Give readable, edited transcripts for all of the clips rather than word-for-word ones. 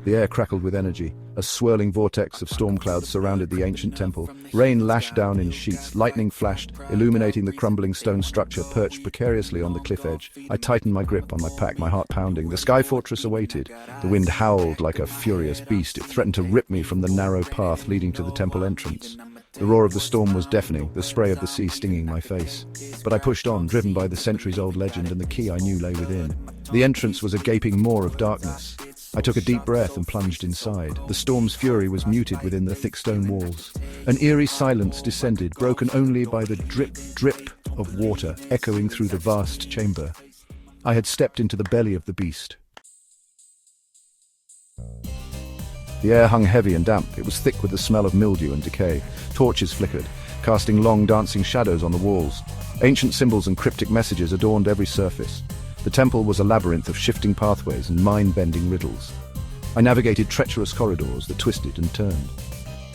The air crackled with energy. A swirling vortex of storm clouds surrounded the ancient temple. Rain lashed down in sheets, lightning flashed, illuminating the crumbling stone structure perched precariously on the cliff edge. I tightened my grip on my pack, my heart pounding. The sky fortress awaited. The wind howled like a furious beast. It threatened to rip me from the narrow path leading to the temple entrance. The roar of the storm was deafening, the spray of the sea stinging my face. But I pushed on, driven by the centuries-old legend and the key I knew lay within. The entrance was a gaping maw of darkness. I took a deep breath and plunged inside. The storm's fury was muted within the thick stone walls. An eerie silence descended, broken only by the drip, drip of water echoing through the vast chamber. I had stepped into the belly of the beast. The air hung heavy and damp. It was thick with the smell of mildew and decay. Torches flickered, casting long dancing shadows on the walls. Ancient symbols and cryptic messages adorned every surface. The temple was a labyrinth of shifting pathways and mind-bending riddles. I navigated treacherous corridors that twisted and turned.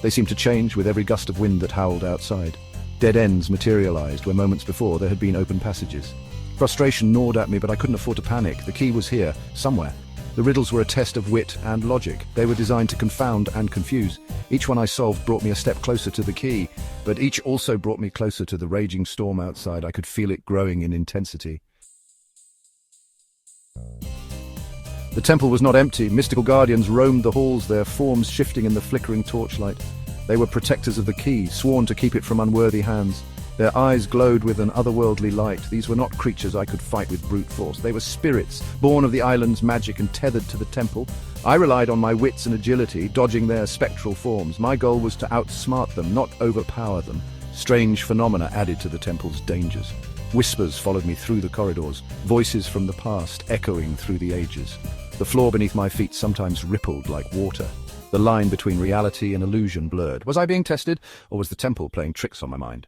They seemed to change with every gust of wind that howled outside. Dead ends materialized where moments before there had been open passages. Frustration gnawed at me, but I couldn't afford to panic. The key was here, somewhere. The riddles were a test of wit and logic. They were designed to confound and confuse. Each one I solved brought me a step closer to the key, but each also brought me closer to the raging storm outside. I could feel it growing in intensity. The temple was not empty. Mystical guardians roamed the halls, their forms shifting in the flickering torchlight. They were protectors of the key, sworn to keep it from unworthy hands. Their eyes glowed with an otherworldly light. These were not creatures I could fight with brute force. They were spirits, born of the island's magic and tethered to the temple. I relied on my wits and agility, dodging their spectral forms. My goal was to outsmart them, not overpower them. Strange phenomena added to the temple's dangers. Whispers followed me through the corridors, voices from the past echoing through the ages. The floor beneath my feet sometimes rippled like water. The line between reality and illusion blurred. Was I being tested, or was the temple playing tricks on my mind?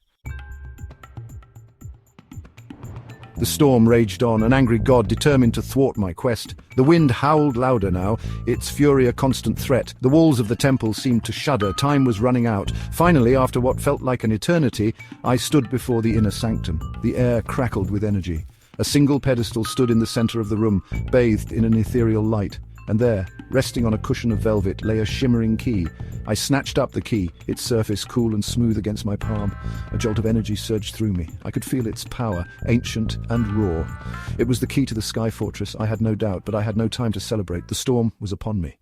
The storm raged on, an angry god determined to thwart my quest. The wind howled louder now, its fury a constant threat. The walls of the temple seemed to shudder. Time was running out. Finally, after what felt like an eternity, I stood before the inner sanctum. The air crackled with energy. A single pedestal stood in the center of the room, bathed in an ethereal light. And there, resting on a cushion of velvet, lay a shimmering key. I snatched up the key, its surface cool and smooth against my palm. A jolt of energy surged through me. I could feel its power, ancient and raw. It was the key to the Sky Fortress, I had no doubt, but I had no time to celebrate. The storm was upon me.